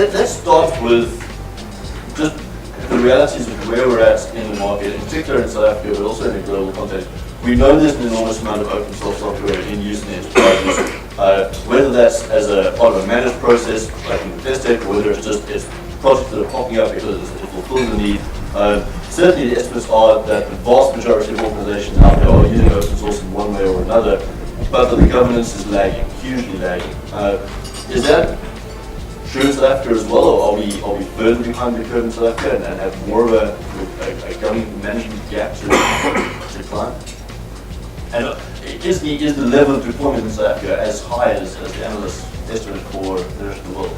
let's start with just the realities of where we're at in the market, in particular in South Africa, but also in a global context. We know there's an enormous amount of open source software in use in enterprises, whether that's as a part of a managed process, like in the test tech, or whether it's just projects that are popping up because it fulfills the need. Certainly the estimates are that the vast majority of organizations out there are using open source in one way or another, but the governance is lagging, hugely lagging. Is that true in South Africa as well, or are we further behind the curve in South Africa and have more of a government management gap to climb? And is the level of deployment in South Africa as high as the analysts estimate for the rest of the world?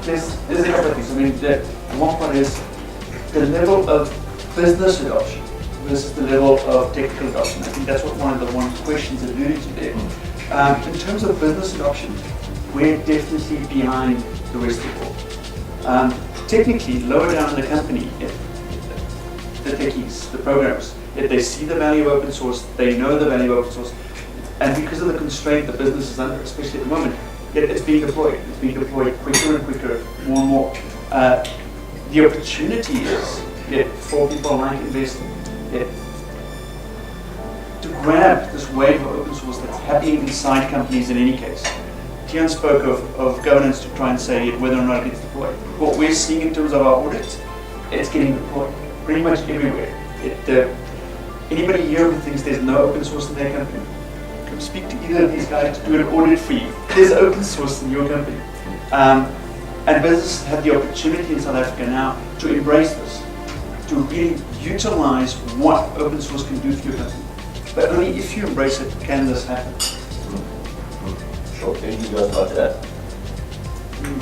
There's a couple of things. I mean, the one part is the level of business adoption versus the level of technical adoption. I think that's what one of the questions alluded to there. In terms of business adoption, we're definitely behind the rest of the world. Technically, lower down in the company, the techies, the programmers, if they see the value of open source, they know the value of open source, and because of the constraint the business is under, especially at the moment, it's being deployed. It's being deployed quicker and quicker, more and more. The opportunity is for people like investing to grab this wave of open source that's happening inside companies in any case. Tian spoke of governance to try and say whether or not it gets deployed. What we're seeing in terms of our audits, it's getting deployed pretty much everywhere. Anybody here who thinks there's no open source in their company, come speak to either of these guys to do an audit for you. There's open source in your company. And businesses have the opportunity in South Africa now to embrace this, to really utilize what open source can do for your company. But only if you embrace it can this happen. Sure, can you guys like that?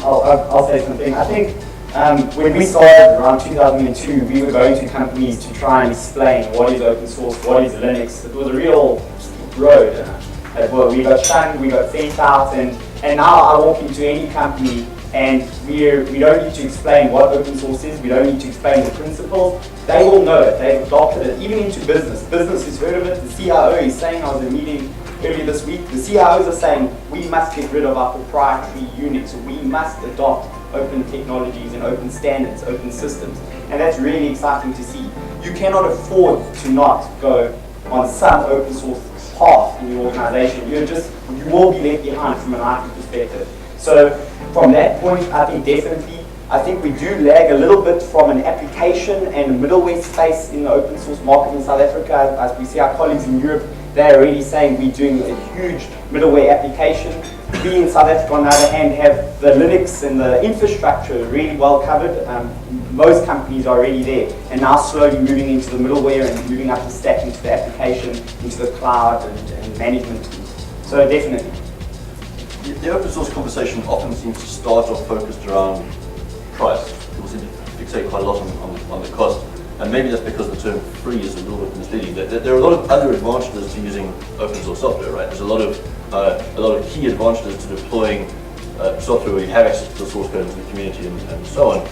I'll say something. I think when we started around 2002, we were going to companies to try and explain what is open source, what is Linux. It was a real road. We got shunned, we got sent out, and now I walk into any company and we don't need to explain what open source is, we don't need to explain the principles. They all know it, they've adopted it, even into business. Business has heard of it. The CIO is saying, I was in a meeting earlier this week, the CIOs are saying we must get rid of our proprietary Unix, we must adopt open technologies and open standards, open systems. And that's really exciting to see. You cannot afford to not go on some open source path in your organization. You will be left behind from an IT perspective. So from that point, I think definitely, I think we do lag a little bit from an application and middleware space in the open source market in South Africa. As we see our colleagues in Europe, they're already saying we're doing a huge middleware application. We in South Africa, on the other hand, have the Linux and the infrastructure really well covered. Most companies are already there, and now slowly moving into the middleware and moving up the stack into the application, into the cloud and management tools. So definitely. The open source conversation often seems to start off focused around price. People seem to fixate quite a lot on the cost, and maybe that's because the term free is a little bit misleading. There are a lot of other advantages to using open source software, right? There's a lot of key advantages to deploying software where you have access to the source code into the community and so on.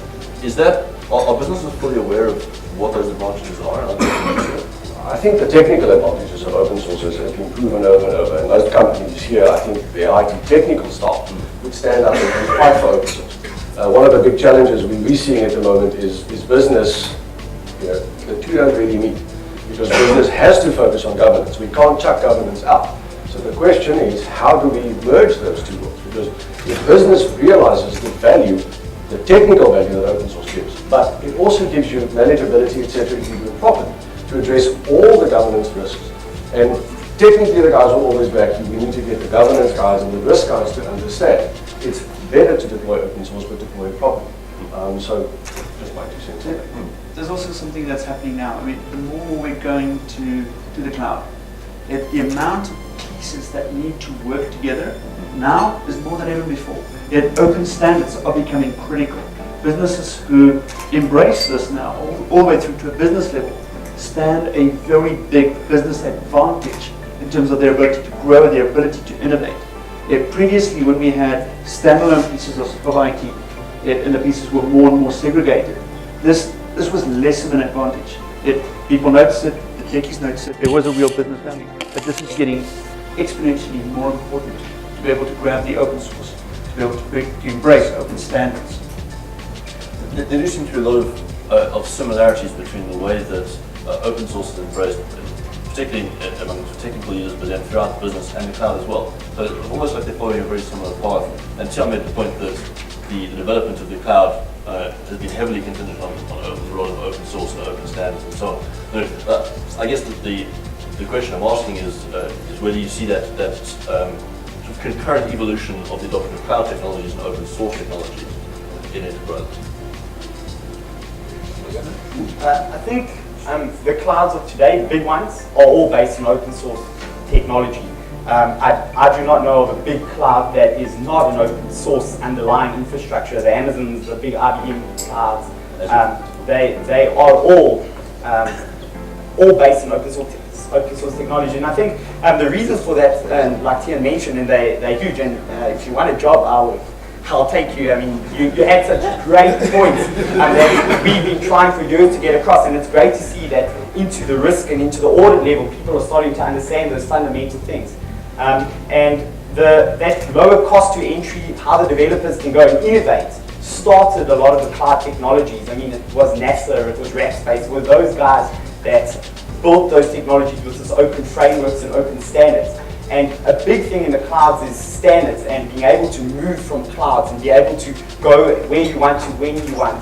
Are businesses fully aware of what those advantages are? I think the technical advantages of open source has been proven over and over. And most companies here, I think their IT technical staff would stand up and fight for open source. One of the big challenges we're seeing at the moment is business, the two don't really meet. Because business has to focus on governance. We can't chuck governance out. So the question is, how do we merge those two worlds? Because if business realizes the value, the technical value that open source gives, but it also gives you manageability, etc., if you do it properly, to address all the governance risks. And technically the guys will always back you. We need to get the governance guys and the risk guys to understand it's better to deploy open source, but deploy it properly. So just my 2 cents. There's also something that's happening now. I mean, the more we're going to the cloud, the amount of pieces that need to work together now is more than ever before. Yet open standards are becoming critical. Businesses who embrace this now, all the way through to a business level, stand a very big business advantage in terms of their ability to grow, their ability to innovate. Previously, when we had standalone pieces of IT, and the pieces were more and more segregated, this was less of an advantage. People noticed it, the techies noticed it, there was a real business value. But this is getting exponentially more important to be able to grab the open source, to be able to embrace open standards. There do seem to be a lot of similarities between the way that open source is embraced, particularly among technical users, but then throughout the business and the cloud as well. So it's almost like they're following a very similar path. And Tian made the point that the development of the cloud has been heavily contingent on the role of open source and open standards and so on. I guess the question I'm asking is whether you see that sort of concurrent evolution of the adoption of cloud technologies and open source technologies in enterprise. I think the clouds of today, the big ones, are all based on open source technology. I do not know of a big cloud that is not an open source underlying infrastructure. The Amazons, the big IBM clouds, they are all based on open source technology. And I think the reasons for that, like Tian mentioned, and they're huge. And if you want a job, I'll take you. I mean, you had such great points that we've been trying for years to get across, and it's great to see that into the risk and into the audit level, people are starting to understand those fundamental things. And that lower cost to entry, how the developers can go and innovate, started a lot of the cloud technologies. I mean, it was NASA, it was Rackspace, it was those guys that built those technologies with this open frameworks and open standards. And a big thing in the clouds is standards and being able to move from clouds and be able to go where you want to, when you want,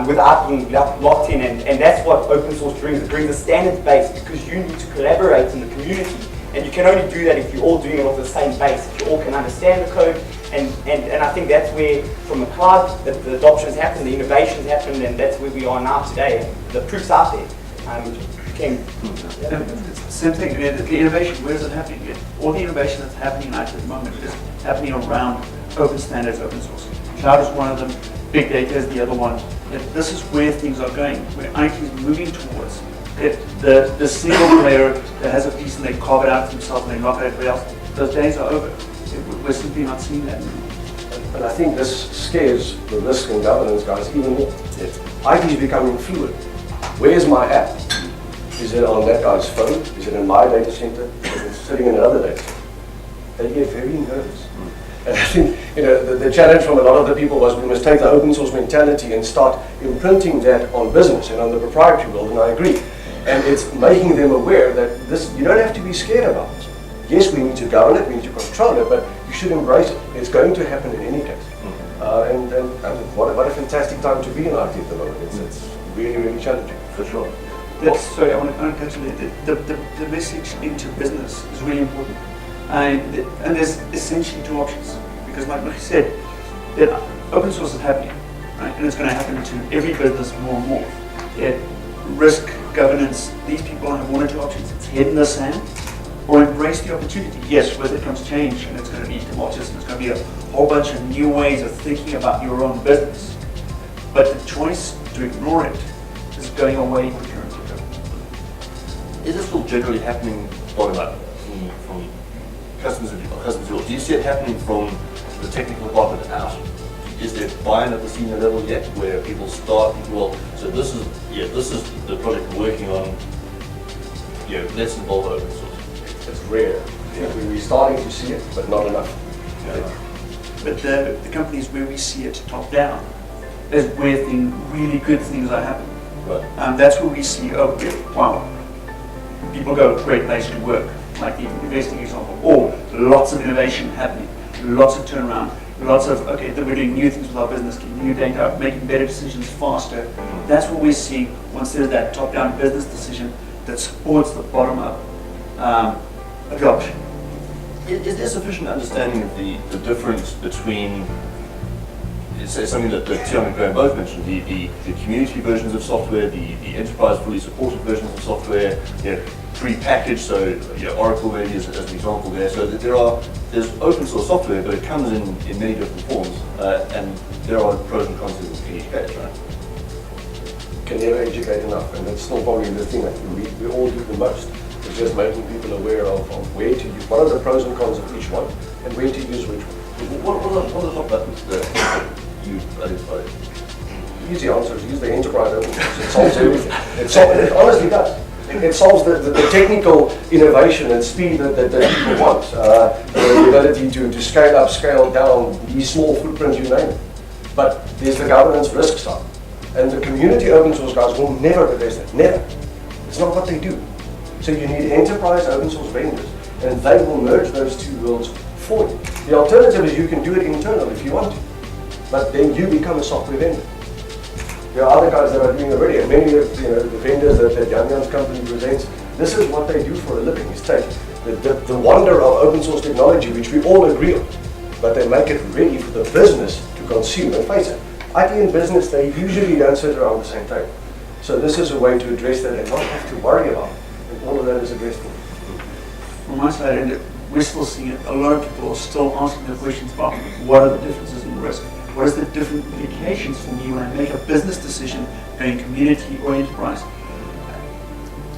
without being locked in. And that's what open source brings. It brings a standards base because you need to collaborate in the community. And you can only do that if you're all doing it off the same base, if you all can understand the code. And I think that's where, from the cloud, the adoptions happen, the innovations happen, and that's where we are now today. The proof's out there. Same thing, the innovation, where is it happening? All the innovation that's happening at the moment is happening around open standards, open source. Cloud is one of them, big data is the other one. This is where things are going, where IT is moving towards. The single player that has a piece and they carve it out for themselves and they knock out everybody else, those days are over. We're simply not seeing that anymore. And I think this scares the risk and governance guys even more. IT is becoming fluid. Where's my app? Is it on that guy's phone? Is it in my data center? Is it sitting in another data center? They get very nervous. And I think the challenge from a lot of the people was we must take the open source mentality and start imprinting that on business and on the proprietary world, and I agree. And it's making them aware that this, you don't have to be scared about this. Yes, we need to govern it, we need to control it, but you should embrace it. It's going to happen in any case. And what a fantastic time to be in IT at the moment. It's really, really challenging. For sure. Sorry, I want to touch on it. The message into business is really important. And there's essentially two options. Because like I said, that open source is happening, right? And it's going to happen to every business more and more. Risk, governance, these people have one or two options. It's head in the sand or embrace the opportunity. Yes, with it comes change and it's going to be tumultuous and it's going to be a whole bunch of new ways of thinking about your own business. But the choice to ignore it is going away quicker and quicker. Is this still generally happening bottom up from customers of yours? Do you see it happening from the technical department out? Is there buy-in at the senior level yet, where people start thinking, well, so this is the project we're working on. Let's involve open source. It's rare. We're starting to see it, but not enough. But the companies where we see it top down is where really good things are happening. Right. That's where we see, wow, people go, great place to work, like the investing example, or lots of innovation happening, lots of turnaround, lots of, that we're doing new things with our business, getting new data, making better decisions faster. That's what we're seeing once there's that top-down business decision that supports the bottom-up adoption. Is there sufficient understanding of the difference between, say, something that Tian and Graham both mentioned, the community versions of software, the enterprise fully supported versions of software, pre-packaged, so Oracle maybe as an example there. So that there's open source software, but it comes in many different forms, and there are pros and cons in each case, right? Can never educate enough, and that's still probably the thing that we all do the most. It's just making people aware of where to use, what are the pros and cons of each one, and where to use which one. What are the top buttons that you identify? Easy answer is use the enterprise open source. It solves everything. It honestly does. It solves the technical innovation and speed that people want. The ability to scale up, scale down, these small footprints, you name it. But there's the governance risk side. And the community open source guys will never address that, never. It's not what they do. So you need enterprise open source vendors, and they will merge those two worlds for you. The alternative is you can do it internal if you want to, but then you become a software vendor. There are other guys that are doing already, and many of the vendors that Jan-Jan's company presents, this is what they do for a living, is take the wonder of open source technology, which we all agree on, but they make it ready for the business to consume. And face it, IT and business, they usually don't sit around the same table. So this is a way to address that and not have to worry about it. And all of that is addressed for. From my side, we're still seeing it. A lot of people are still asking the questions about what are the differences in risk? What is the different implications for me when I make a business decision going community or enterprise?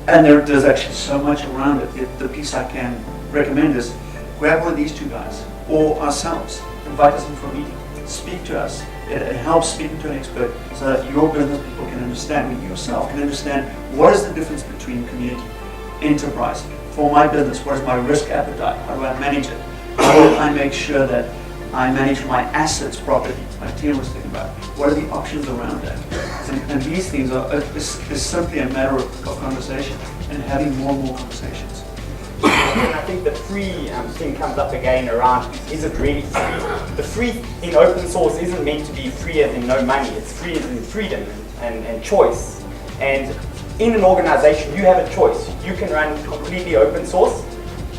And there's actually so much around it. The piece I can recommend is grab one of these two guys or ourselves, invite us in for a meeting, speak to us. It helps speaking to an expert so that your business people can understand, you yourself can understand what is the difference between community, enterprise. For my business, what is my risk appetite? How do I manage it? How do I make sure that I manage my assets properly? My team was thinking about what are the options around that? And these things is simply a matter of conversation and having more and more conversations. And I think the free thing comes up again around, is it really free? The free in open source isn't meant to be free as in no money, it's free as in freedom and choice. And in an organization, you have a choice. You can run completely open source.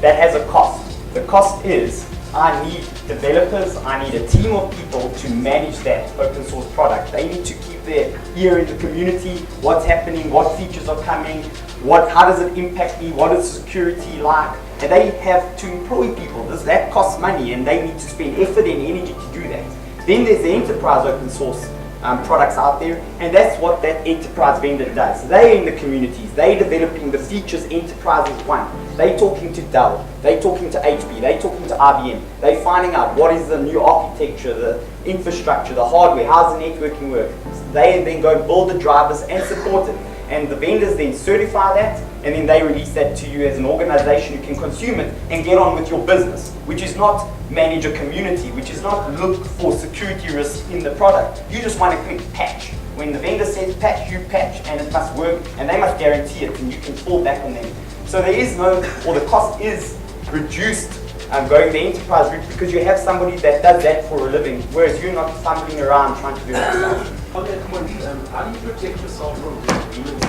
That has a cost. The cost is, I need developers, I need a team of people to manage that open source product. They need to keep their ear in the community, what's happening, what features are coming, how does it impact me, what is security like, and they have to employ people. That costs money and they need to spend effort and energy to do that. Then there's the enterprise open source products out there, and that's what that enterprise vendor does. They're in the communities, they're developing the features enterprises want. They're talking to Dell, they're talking to HP, they're talking to IBM, they're finding out what is the new architecture, the infrastructure, the hardware, how's the networking work. They then go build the drivers and support it, and the vendors then certify that, and then they release that to you as an organization who can consume it and get on with your business, which is not manage a community, which is not look for security risks in the product. You just want to click patch. When the vendor says patch, you patch, and it must work, and they must guarantee it, and you can fall back on them. So there is no, or the cost is reduced going the enterprise route because you have somebody that does that for a living, whereas you're not fumbling around trying to do it yourself. On that point, how do you protect yourself from disagreements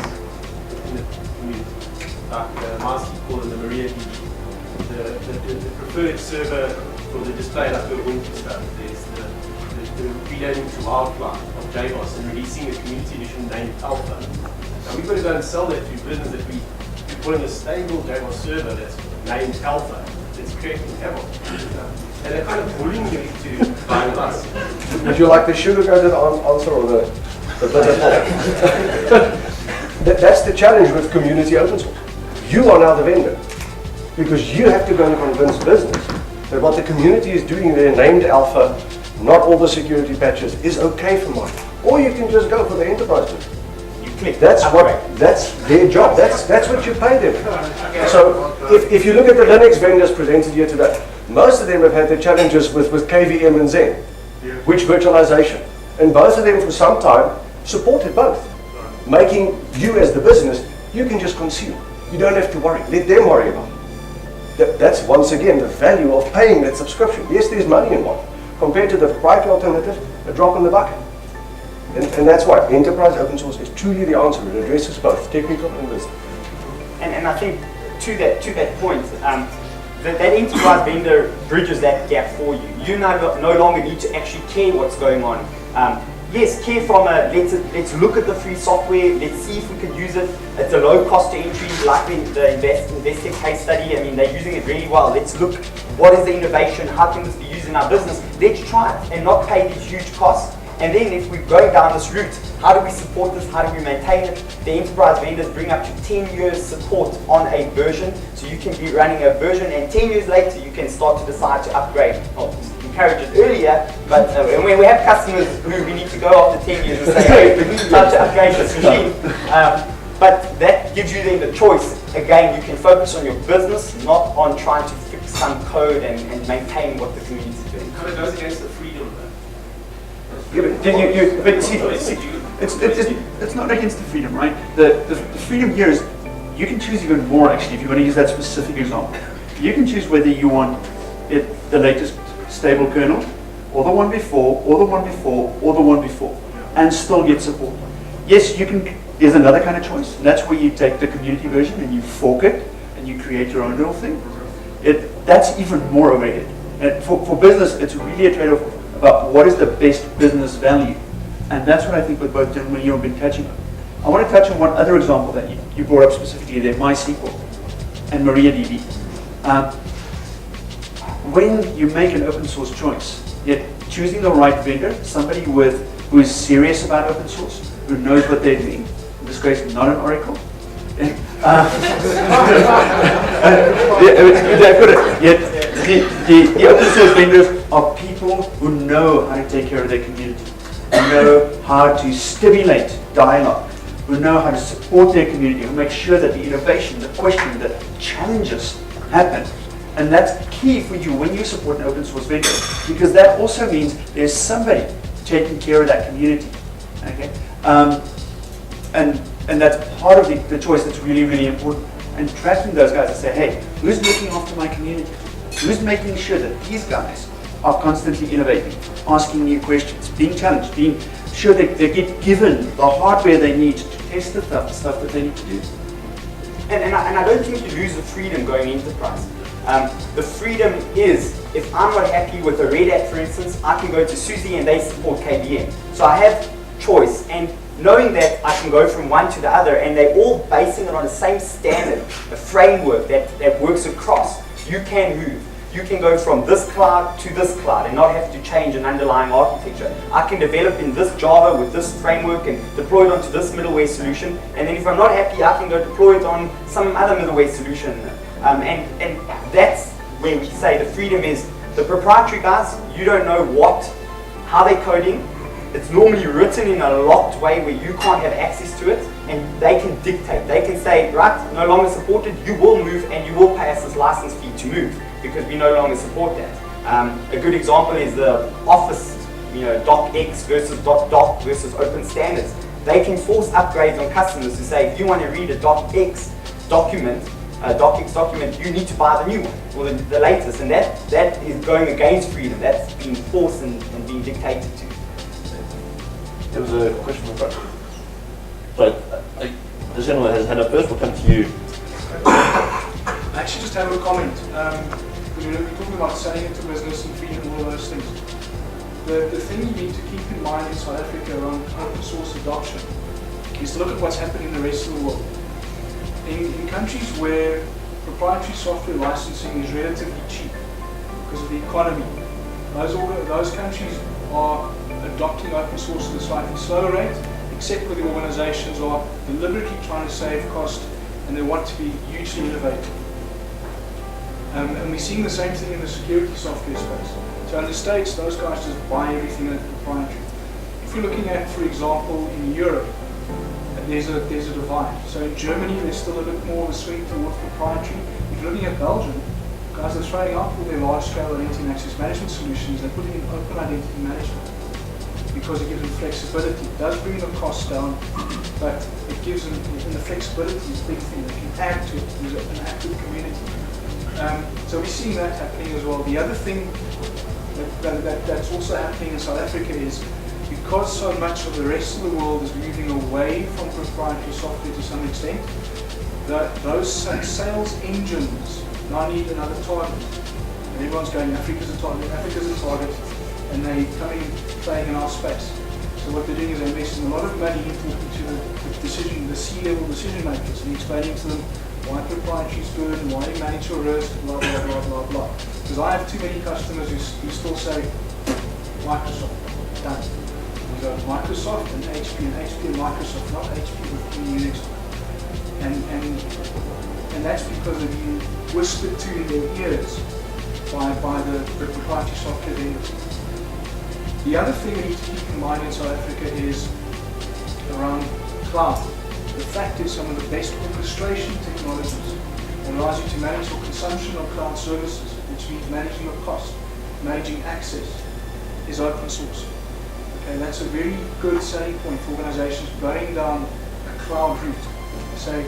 in the community? Like MySQL and the MariaDB, the preferred server for the display like your Windows stuff. There's the reloading to wildfly of JBoss and releasing a community edition named Alpha. Now we've got to go and sell that to business that we put in a stable JBoss server that's named Alpha. It's creating havoc. And they're kind of bullying you into buying us. Would you like the sugar-coated answer or the bitter? That's the challenge with community open source. You are now the vendor because you have to go and convince business that what the community is doing there, named Alpha, not all the security patches, is okay for mine. Or you can just go for the enterprise business. That's their job. That's what you pay them. So if you look at the Linux vendors presented here today, most of them have had their challenges with KVM and Zen, which virtualization. And both of them for some time supported both, making you as the business, you can just consume. You don't have to worry. Let them worry about it. That's once again the value of paying that subscription. Yes, there's money involved. Compared to the proprietary alternative, a drop in the bucket. And that's why enterprise open source is truly the answer. It addresses both technical and business. And I think to that point, that enterprise vendor bridges that gap for you. You no longer need to actually care what's going on. Yes, care from a let's look at the free software, let's see if we could use it. It's a low cost to entry, like the Investec case study. I mean, they're using it really well. Let's look, what is the innovation, how can this be used in our business? Let's try it and not pay these huge costs. And then if we're going down this route, how do we support this? How do we maintain it? The enterprise vendors bring up to 10 years support on a version. So you can be running a version and 10 years later you can start to decide to upgrade. Well, encourage it earlier, but when we have customers who we need to go after 10 years and say, hey, we need to upgrade this machine. But that that gives you then the choice. Again, you can focus on your business, not on trying to fix some code and maintain what the community is doing. It kind of goes against the freedom though. But see, it's not against the freedom, right? The freedom here is you can choose even more, actually, if you want to use that specific example. You can choose whether you want the latest stable kernel, or the one before, or the one before, or the one before, and still get support. Yes, you can. There's another kind of choice, and that's where you take the community version and you fork it, and you create your own little thing. That's even more awaited. And for business, it's really a trade-off about what is the best business value. And that's what I think with both gentlemen you have been touching on. I want to touch on one other example that you brought up specifically there, MySQL and MariaDB. When you make an open source choice, yet choosing the right vendor, somebody who is serious about open source, who knows what they're doing, in this case, not an Oracle. The open source vendors are people who know how to take care of their community, who know how to stimulate dialogue, who know how to support their community, who make sure that the innovation, the question, the challenges happen. And that's key for you when you support an open source vendor, because that also means there's somebody taking care of that community. Okay, and that's part of the choice that's really, really important. And tracking those guys and say, hey, who's looking after my community? Who's making sure that these guys are constantly innovating, asking new questions, being challenged, being sure that they get given the hardware they need to test the stuff that they need to do. And I don't think you lose the freedom going enterprise. The freedom is, if I'm not happy with a Red Hat, for instance, I can go to Suzy and they support KVM. So I have choice, and knowing that I can go from one to the other, and they're all basing it on the same standard, a framework that works across, you can move. You can go from this cloud to this cloud and not have to change an underlying architecture. I can develop in this Java with this framework and deploy it onto this middleware solution, and then if I'm not happy, I can go deploy it on some other middleware solution. And that's where we say the freedom is. The proprietary guys, you don't know how they're coding. It's normally written in a locked way where you can't have access to it, and they can dictate. They can say, right, no longer supported, you will move and you will pay us this license fee to move, because we no longer support that. A good example is the Office, docx versus .doc versus open standards. They can force upgrades on customers to say, if you want to read a docx document, you need to buy the new one, or the latest, and that is going against freedom. That's being forced and being dictated to. There was a question in front. So, the gentleman has hand up first. We'll come to you. I actually just have a comment. We're talking about selling into business and freedom and all those things. The thing you need to keep in mind in South Africa around open source adoption is to look at what's happening in the rest of the world. In countries where proprietary software licensing is relatively cheap because of the economy, those countries are adopting open source at a slightly slower rate, except where the organizations are deliberately trying to save cost and they want to be hugely innovative. And we're seeing the same thing in the security software space. So in the States, those guys just buy everything that's proprietary. If you're looking at, for example, in Europe, there's a divide. So in Germany, there's still a bit more of a swing towards proprietary. If you're looking at Belgium, guys are throwing out all their large-scale identity and access management solutions. They're putting in open identity management because it gives them flexibility. It does bring the cost down, but it gives them, and the flexibility is a big thing. They can add to it. There's an active community. So we're seeing that happening as well. The other thing that's also happening in South Africa is because so much of the rest of the world is moving away from proprietary software to some extent, those sales engines now need another target. And everyone's going, Africa's a target, and they're playing in our space. So what they're doing is they're investing a lot of money in talking to the C-level decision makers and explaining to them why proprietary is good and why you manage your risk, blah, blah, blah, blah, blah. Because I have too many customers who still say, Microsoft, done. We go Microsoft and HP and Microsoft, not HP with Unix. And that's because they've been whispered to in their ears by the proprietary software vendors. The other thing we need to keep in mind in South Africa is around cloud. the fact is some of the best orchestration technologies allows you to manage your consumption of cloud services, which means managing your cost, managing access, is open source. Okay, that's a very good selling point for organizations going down a cloud route. Say,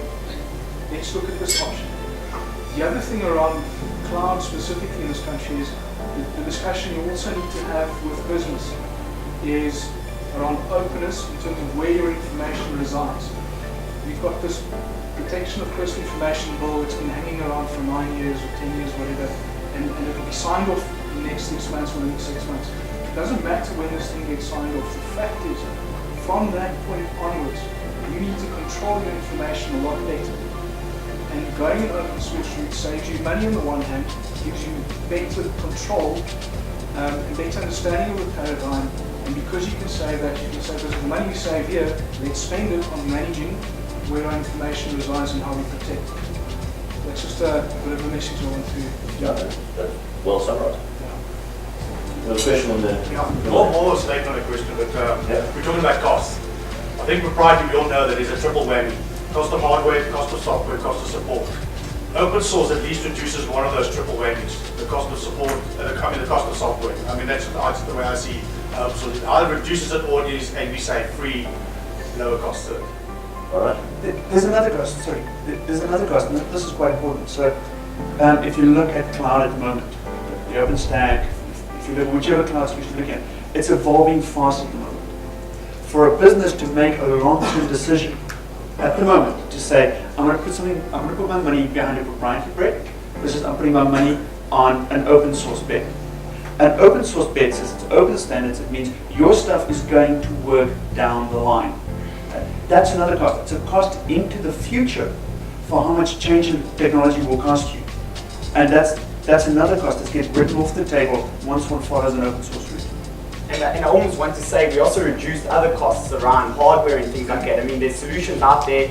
let's look at this option. The other thing around cloud specifically in this country is the discussion you also need to have with business is around openness in terms of where your information resides. We've got this protection of personal information bill that's been hanging around for 9 years or 10 years, whatever, and it will be signed off in the next 6 months or the next 6 months. It doesn't matter when this thing gets signed off. The fact is, from that point onwards, you need to control your information a lot better. And going an open source route saves you money on the one hand, gives you better control and better understanding of the paradigm. And because you can say that, you can say, because the money we save here, let's spend it on managing where our information resides and how we protect it. That's just a bit of a message I want to. Yeah, that's well summarized. Yeah. A question on the. Yeah, more a statement on a question, but we're talking about costs. I think proprietary, we all know that is a triple whammy. Cost of hardware, cost of software, cost of support. Open source at least reduces one of those triple whammies, the cost of support, the cost of software. I mean, that's the way I see open source. It either reduces it or it is, and we say, free, lower cost service. All right. There's another cost, sorry. There's another cost, and this is quite important. So if you look at cloud at the moment, the OpenStack, if you look whichever cloud solution you look at, it's evolving fast at the moment. For a business to make a long-term decision at the moment to say, I'm going to put my money behind a proprietary bet versus I'm putting my money on an open source bet. An open source bet says it's open standards, it means your stuff is going to work down the line. That's another cost. It's a cost into the future for how much change in technology will cost you. And that's another cost that gets written off the table once one follows an open source route. And I almost want to say we also reduced other costs around hardware and things like that. I mean, there's solutions out there.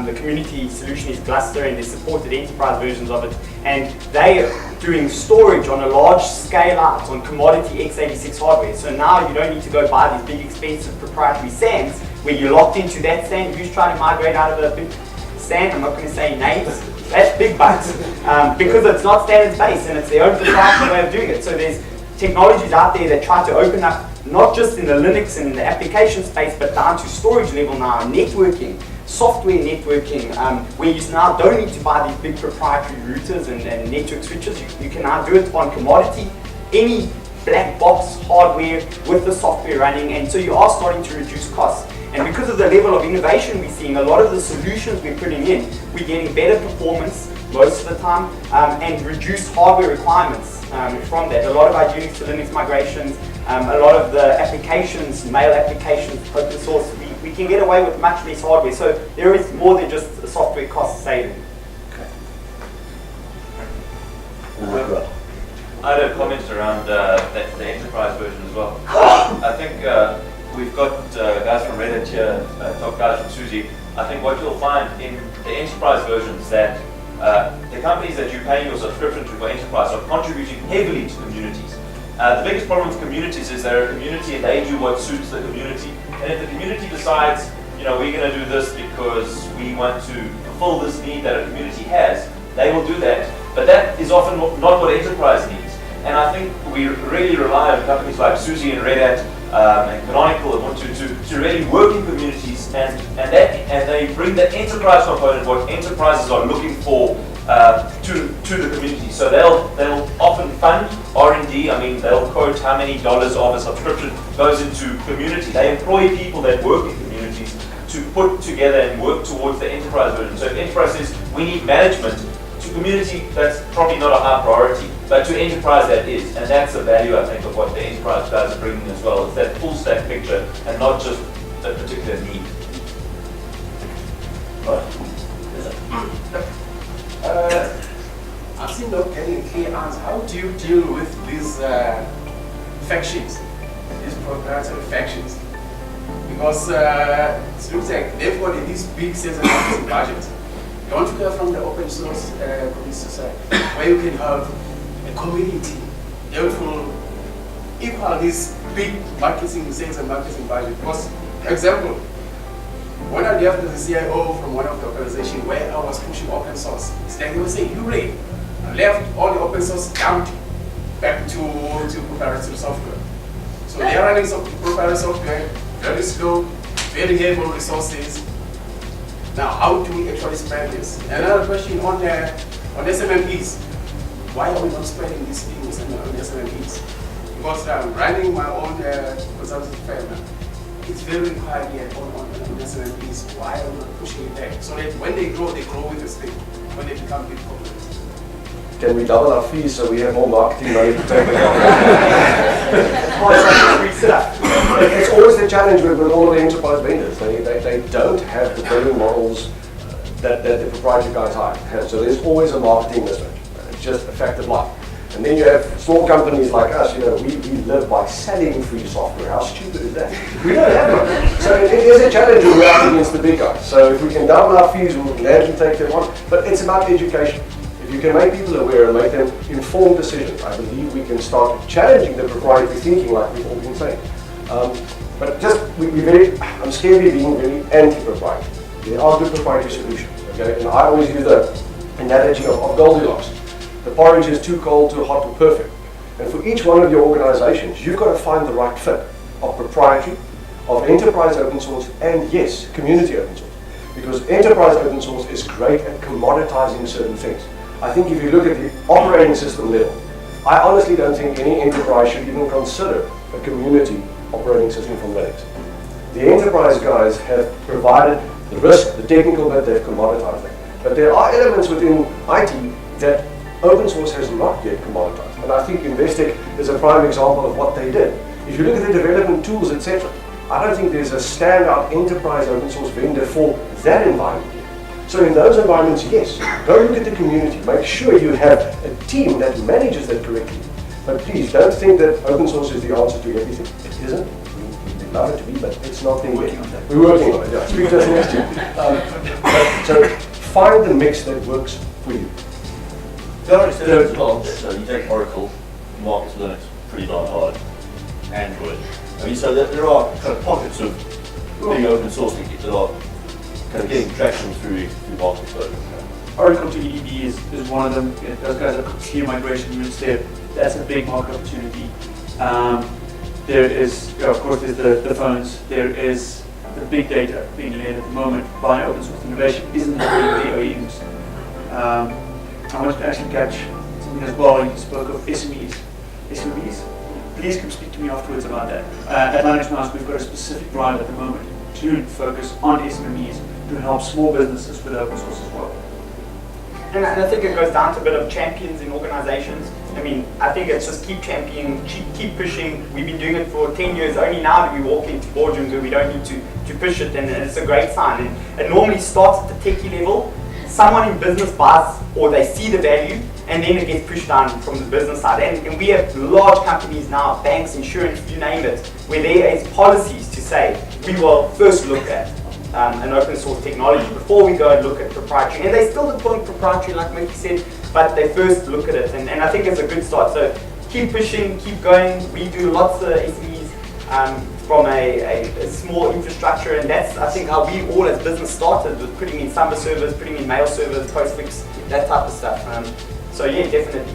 The community solution is Gluster, and there's supported enterprise versions of it. And they are doing storage on a large scale out on commodity x86 hardware. So now you don't need to go buy these big expensive proprietary SANs where you're locked into that SAN. Who's trying to migrate out of a big SAN? I'm not going to say names. That's big bucks because it's not standards based and it's their own proprietary way of doing it. So there's technologies out there that try to open up, not just in the Linux and in the application space, but down to storage level now, networking, software networking, where you now don't need to buy these big proprietary routers and network switches. You can now do it on commodity, any black box hardware with the software running, and so you are starting to reduce costs. And because of the level of innovation we're seeing, a lot of the solutions we're putting in, we're getting better performance most of the time, and reduced hardware requirements from that. A lot of our Unix to Linux migrations, a lot of the applications, mail applications, open source, we can get away with much less hardware. So there is more than just a software cost saving. Okay. I had a comment around the enterprise version as well. I think we've got guys from Red Hat here, top guys from Suzy. I think what you'll find in the enterprise versions that the companies that you're paying your subscription to for enterprise are contributing heavily to communities. The biggest problem with communities is they're a community and they do what suits the community. And if the community decides, you know, we're going to do this because we want to fulfill this need that a community has, they will do that. But that is often not what enterprise needs. And I think we really rely on companies like Suzy and Red Hat and Canonical and want to really work in communities and they bring the enterprise component, what enterprises are looking for to the community. So they'll often fund R&D. I mean, they'll quote how many dollars of a subscription goes into community. They employ people that work in communities to put together and work towards the enterprise version. So if enterprise says we need management, to community that's probably not a high priority, but to enterprise that is. And that's the value, I think, of what the enterprise guys are bringing as well. It's that full stack picture and not just a particular need. I'm still not getting a clear answer. How do you deal with these factions, these proprietary factions? Because it looks like they've got these big sales and marketing budgets. Don't you go from the open source community side, where you can have a community that will equal this big marketing, sales and marketing budget? Because, for example, when I left as a CIO from one of the organizations where I was pushing open source, it's like they would say, you Ray, I left all the open source dumped back to proprietary software. So they are running some proprietary software, very slow, very heavy on resources. Now, how do we actually spread this? Another question on SMMPs. Why are we not spreading these things on SMMPs? Because I'm running my own consulting firm. It's very hard yet on SMMPs. Why are we not pushing it back? So that when they grow with this thing, when they become big companies. Can we double our fees so we have more marketing money to take it It's always the challenge with all of the enterprise vendors. They don't have the billing models that the proprietary guys have. So there's always a marketing mismatch. It's just a fact of life. And then you have small companies like us, we live by selling free software. How stupid is that? We don't have one. So it is a challenge when we're up against the big guys. So if we can double our fees, we'll gladly take them on. But it's about education. If you can make people aware and make them informed decisions, I believe we can start challenging the proprietary thinking like we've all been saying. But just, I'm scared of being very anti-proprietary. There are good proprietary solutions, okay? And I always use the analogy of Goldilocks. The porridge is too cold, too hot, too perfect. And for each one of your organizations, you've got to find the right fit of proprietary, of enterprise open source, and yes, community open source. Because enterprise open source is great at commoditizing certain things. I think if you look at the operating system level, I honestly don't think any enterprise should even consider a community operating system from Linux. The enterprise guys have provided the risk, the technical bit, they've commoditized it. But there are elements within IT that open source has not yet commoditized. And I think Investec is a prime example of what they did. If you look at the development tools, etc., I don't think there's a standout enterprise open source vendor for that environment. So in those environments, yes, go look at the community. Make sure you have a team that manages that correctly. But please, don't think that open source is the answer to everything. It isn't. We'd love it to be, but it's not there yet. We're working on it, yeah. Speak to us next year. So find the mix that works for you. There are exceptions as well. So you take Oracle, markets Linux pretty darn hard, Android. I mean, so there are kind of pockets of being open source that are kind of getting traction through markets. Oracle to EDB is one of them. Those guys are clear migration routes there. That's a big market opportunity. There is, of course, there's the phones. There is the big data being led at the moment by open source innovation. Isn't the OEMs? I want to actually catch something as well. You spoke of SMEs. Please come speak to me afterwards about that. At Managed Mouse, we've got a specific drive at the moment to focus on SMEs to help small businesses with open source as well. And I think it goes down to a bit of champions in organizations. I mean, I think it's just keep championing, keep pushing. We've been doing it for 10 years. Only now do we walk into boardrooms where we don't need to push it, and it's a great sign. And it normally starts at the techie level. Someone in business buys, or they see the value, and then it gets pushed down from the business side. And we have large companies now, banks, insurance, you name it, where there is policies to say, we will first look at an open source technology before we go and look at proprietary. And they still deploy proprietary, like Mickey said, but they first look at it. And I think it's a good start. So keep pushing, keep going. We do lots of SMEs from a small infrastructure, and that's, I think, how we all as business started, with putting in Samba servers, putting in mail servers, Postfix, that type of stuff. So yeah, definitely.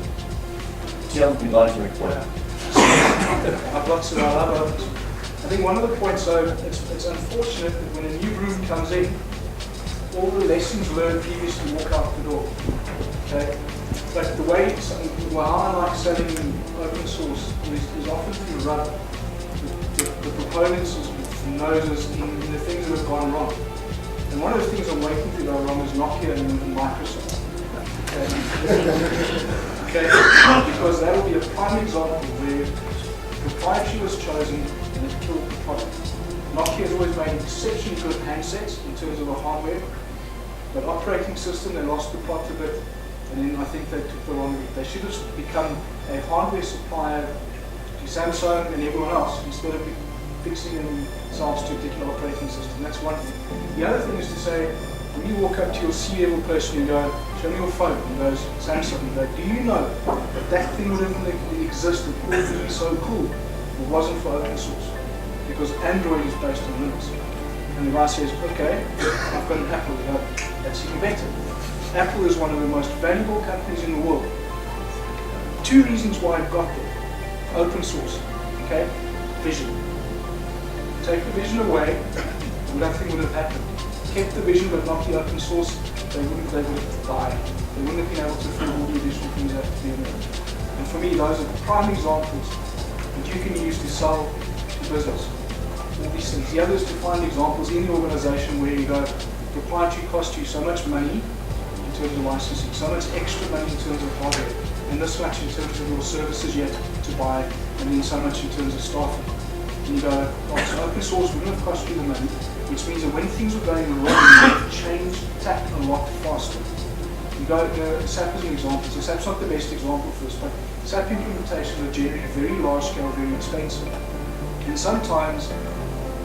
Jim, you'd like to make a point? I've got some I think one of the points, though, it's unfortunate that when a new room comes in, all the lessons learned previously walk out the door. Okay? But the way, how I like selling open source is often through run. The proponents noses in the things that have gone wrong. And one of the things I'm waiting to go wrong is Nokia and Microsoft. Okay? Because that will be a prime example where proprietary was chosen and it killed the product. Nokia has always made exceptionally good handsets in terms of the hardware, but operating system, they lost the plot a bit, and then I think they took the wrong route. They should have become a hardware supplier to Samsung and everyone else instead of fixing themselves to a particular operating system. That's one thing. The other thing is to say, when you walk up to your C-level person and go, show me your phone, and goes, Samsung, and go, do you know that that thing would have existed, would be so cool if it wasn't for open source? Because Android is based on Linux. And the guy says, okay, I've got an Apple. You go, that's even better. Apple is one of the most valuable companies in the world. Two reasons why it got there. Open source, okay? Vision. Take the vision away, nothing would have happened. Kept the vision but not the open source, they would have died. They wouldn't have been able to fill all the additional things that have to be in there. And for me, those are prime examples that you can use to sell to business. All these things. The other is to find examples in the organization where you go, proprietary cost you so much money in terms of licensing, so much extra money in terms of hardware, and this much in terms of your services yet to buy, and then so much in terms of staffing. And you go, oh, so open source wouldn't have cost you the money, which means that when things are going wrong, you have to change tack a lot faster. You go, SAP is an example, so SAP's not the best example for this, but SAP implementations are generally very large scale, very expensive. And sometimes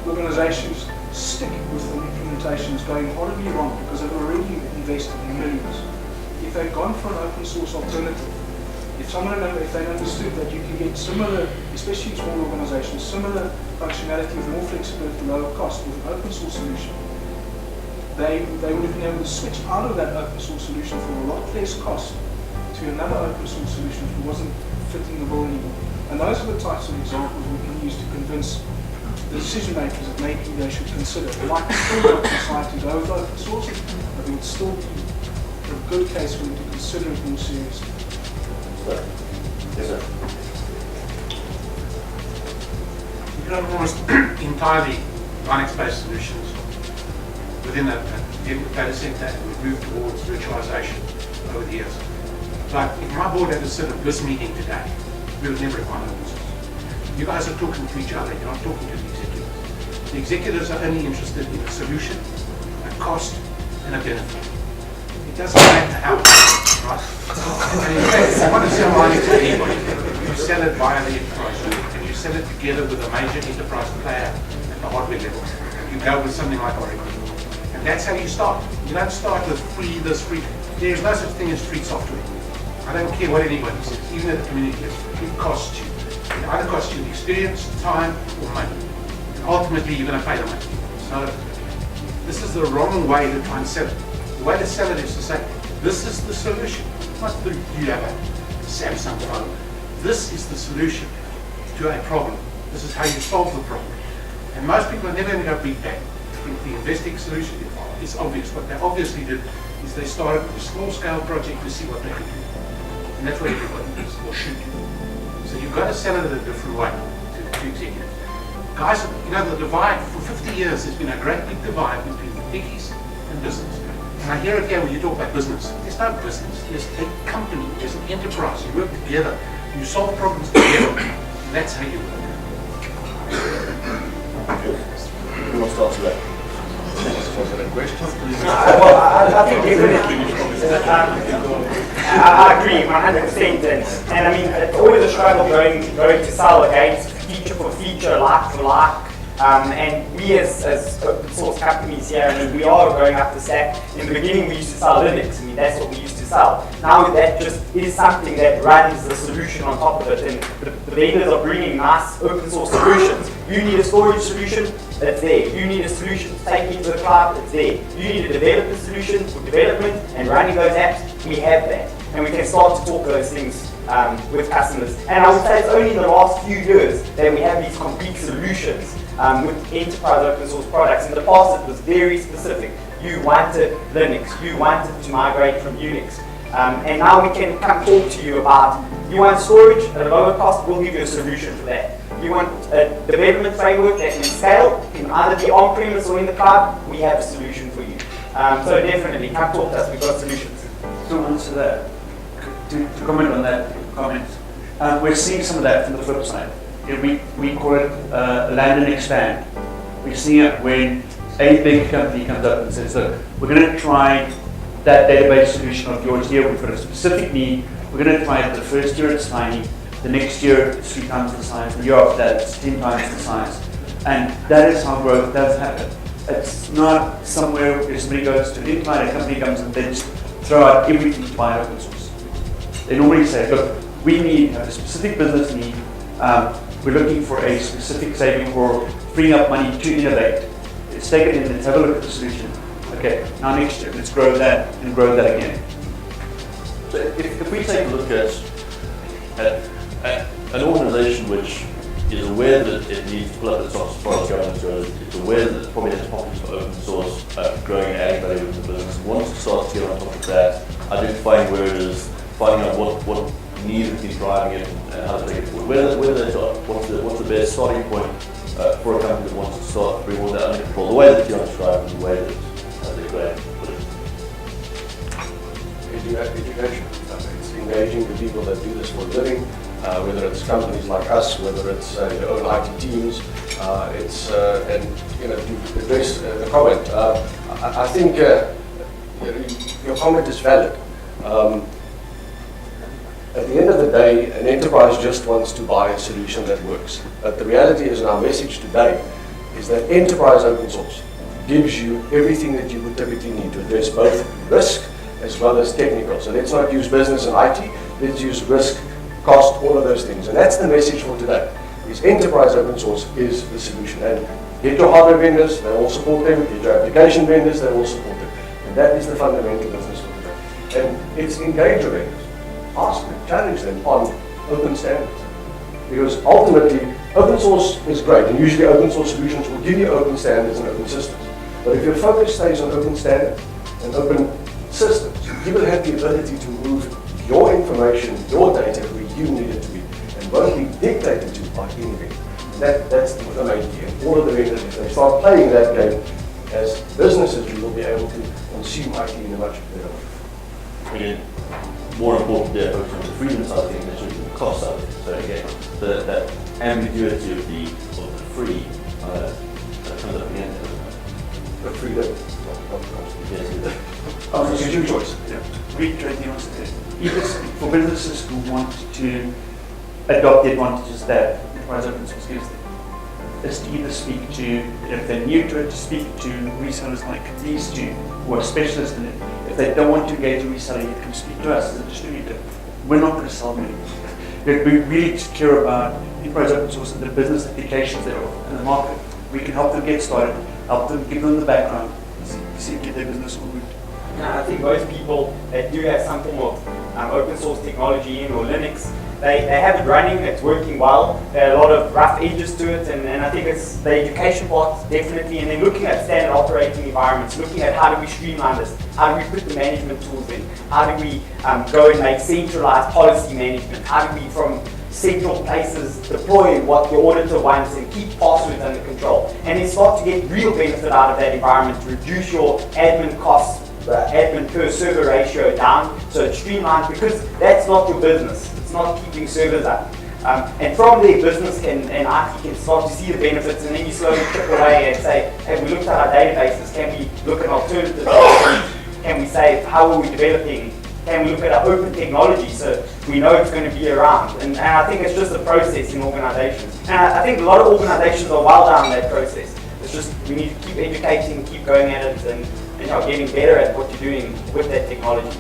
organizations stick with the implementations going horribly wrong because they've already invested millions. If they've gone for an open source alternative, if they understood that you can get similar, especially in small organizations, similar functionality with more flexibility, lower cost with an open source solution, they would have been able to switch out of that open source solution for a lot less cost to another open source solution if it wasn't fitting the bill anymore. And those are the types of examples we can use to convince the decision makers that maybe they should consider. They might still not decide to go with open source, but it would still be a good case for them to consider it more seriously. Yes, sir. You can have almost entirely Linux-based solutions within a data center, and we've moved towards virtualization over the years. But if my board had to sit at this meeting today, we would never have gone open source. You guys are talking to each other, you're not talking to the executives. The executives are only interested in a solution, a cost, and a benefit. It doesn't matter how, right? And in fact, if you want to sell Linux to anybody, you sell it via the enterprise unit, and you sell it together with a major enterprise player at the hardware level. You go with something like Oracle. And that's how you start. You don't start with free this, free. There is no such thing as free software. I don't care what anybody says, even at the community level. It costs you. It either costs you experience, time, or money. And ultimately, you're going to pay the money. So, this is the wrong way to try and sell it. The way to sell it is to say, this is the solution. Not do you have a Samsung phone. This is the solution to a problem. This is how you solve the problem. And most people are never going to go big bang. The investing solution is obvious. What they obviously did is they started with a small-scale project to see what they could do. And that's what everybody does, or should do. So you've got to sell it in a different way to executives. Guys, you know, the divide for 50 years has been a great big divide between the techies and business. And I hear again when you talk about business, there's no business. There's a company, there's an enterprise. You work together, you solve problems together. That's how you work. Who wants to answer that? Well, I think definitely. I agree 100%. And I mean, it's always a struggle going to sell against feature for feature, like for like. And we as open source companies here, I mean, we are growing up the stack. In the beginning, we used to sell Linux. I mean, that's what we used to sell. Now that just is something that runs the solution on top of it. And the vendors are bringing nice open source solutions. You need a storage solution, that's there. You need a solution to take into the cloud, it's there. You need a development solution for development and running those apps, we have that. And we can start to talk those things with customers. And I would say it's only in the last few years that we have these complete solutions with enterprise open source products. In the past, it was very specific. You wanted Linux, you wanted to migrate from Unix. And now we can come talk to you about, you want storage at a lower cost, we'll give you a solution for that. You want a development framework that can scale, can either be on-premise or in the cloud, we have a solution for you. So definitely, come talk to us, we've got solutions. To answer that, to comment on that comment, we're seeing some of that from the flip side. We call it land and expand. We're seeing it when a big company comes up and says, look, we're going to try that database solution of yours here, we've got a specific need, we're going to try it the first year it's tiny, the next year it's 3 times the size, the year after that it's 10 times the size. And that is how growth does happen. It's not somewhere where somebody goes to an incline, a company comes and they just throw out everything to buy open source. They normally say, look, we have a specific business need, we're looking for a specific saving or freeing up money to innovate. let's take it in, let's have a look at the solution. Okay, now next year, let's grow that and grow that again. So if we take a look at an organization which is aware that it needs to pull up its socks as far as governance goes, it's aware that it probably has pockets for open source, growing and adding value within the business, wants to start to get on top of that, identifying where it is, finding out what need has been driving it and how to take it forward. Where they start, what's the best starting point for a company that wants to start bring all that under control, the way that Tion described and the way that they Graham put it. Education. It's engaging the people that do this for a living, whether it's companies like us, whether it's your own IT teams, and to address the comment. I think your comment is valid. At the end of the day, an enterprise just wants to buy a solution that works. But the reality is, and our message today, is that enterprise open source gives you everything that you would typically need to address both risk as well as technical. So let's not use business and IT, let's use risk, cost, all of those things. And that's the message for today, is enterprise open source is the solution. And get your hardware vendors, they will support them. Get your application vendors, they will support them. And that is the fundamental business for today. And it's engage your vendors. Ask them, challenge them on open standards. Because ultimately, open source is great, and usually open source solutions will give you open standards and open systems. But if your focus stays on open standards and open systems, you will have the ability to move your information, your data, where you need it to be, and won't be dictated to by anything. That's the main key. And all of the vendors, if they start playing that game as businesses, we will be able to consume IT in a much better way. Again, more important there, focus on the freedom side of things than actually the cost side of things. So again, that ambiguity of the free that comes up again. The freedom, not the cost. Yes, It's your choice. Reiterate the answer. Either for businesses who want to adopt the advantages that enterprise open source gives them, is to either speak to, if they're new to it, to speak to resellers like these two, who are specialists in it. If they don't want to engage a reseller, you can speak to us as a distributor. We're not going to sell them anything. We really care about enterprise open source and the business applications thereof in the market. We can help them get started, help them, give them the background, see get their business on route. I think most people that do have some form of open source technology in or Linux, they have it running, it's working well. There are a lot of rough edges to it, and I think it's the education part definitely, and then looking at standard operating environments, looking at how do we streamline this, how do we put the management tools in, how do we go and make centralized policy management, how do we from central places deploy what the auditor wants and keep passwords under control, and then start to get real benefit out of that environment to reduce your admin costs, admin per server ratio down, so it's streamlined, because that's not your business. It's not keeping servers up. And from there, business and IT can start to see the benefits, and then you slowly chip away and say, have we looked at our databases? Can we look at alternative systems? Can we say, how are we developing? Can we look at our open technology so we know it's going to be around? And I think it's just a process in organizations. And I think a lot of organizations are well down that process. It's just we need to keep educating, keep going at it, and getting better at what you're doing with that technology.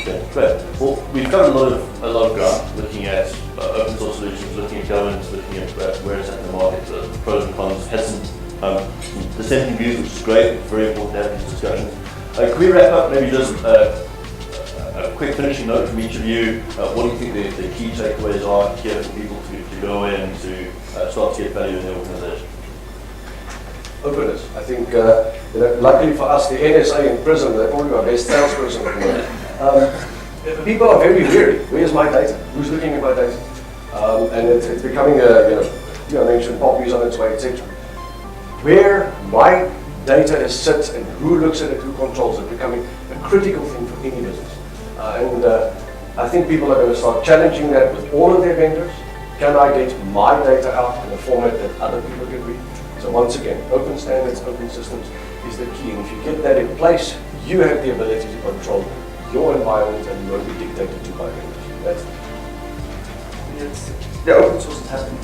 Okay, great. Well, we've covered a lot of ground, looking at open source solutions, looking at governance, looking at where it's at in the market, the pros and cons. Had some dissenting views, which is great. It's very important to have these discussions. Can we wrap up? Maybe just a quick finishing note from each of you. What do you think the key takeaways are here for people to go in to start to get value in the organization? Openness. I think, luckily for us, the NSA in prison, they've probably got the best salesperson at the moment. People are very weary. Where's my data? Who's looking at my data? And it's becoming you mentioned POP is on its way, etc. Where my data sits and who looks at it, who controls it, becoming a critical thing for any business. And I think people are going to start challenging that with all of their vendors. Can I get my data out in a format that other people can read? So once again, open standards, open systems is the key. And if you get that in place, you have the ability to control your environment and you won't be dictated to by vendors. That's The open source is happening.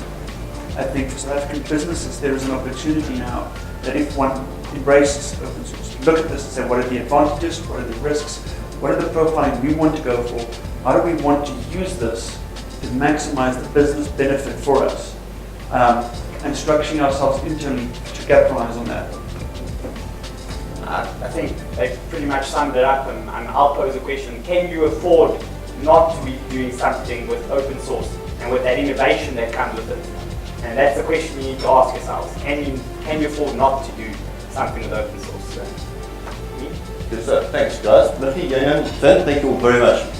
I think for South African businesses, there is an opportunity now that if one embraces open source, look at this and say, what are the advantages, what are the risks, what are the profiling we want to go for, how do we want to use this to maximize the business benefit for us, and structuring ourselves internally to capitalize on that. I think they pretty much summed it up, and I'll pose a question. Can you afford not to be doing something with open source and with that innovation that comes with it? And that's the question you need to ask yourselves. Can you afford not to do something with open source? Good stuff. Thanks, guys. Mickey, Jan, Finn, thank you all very much.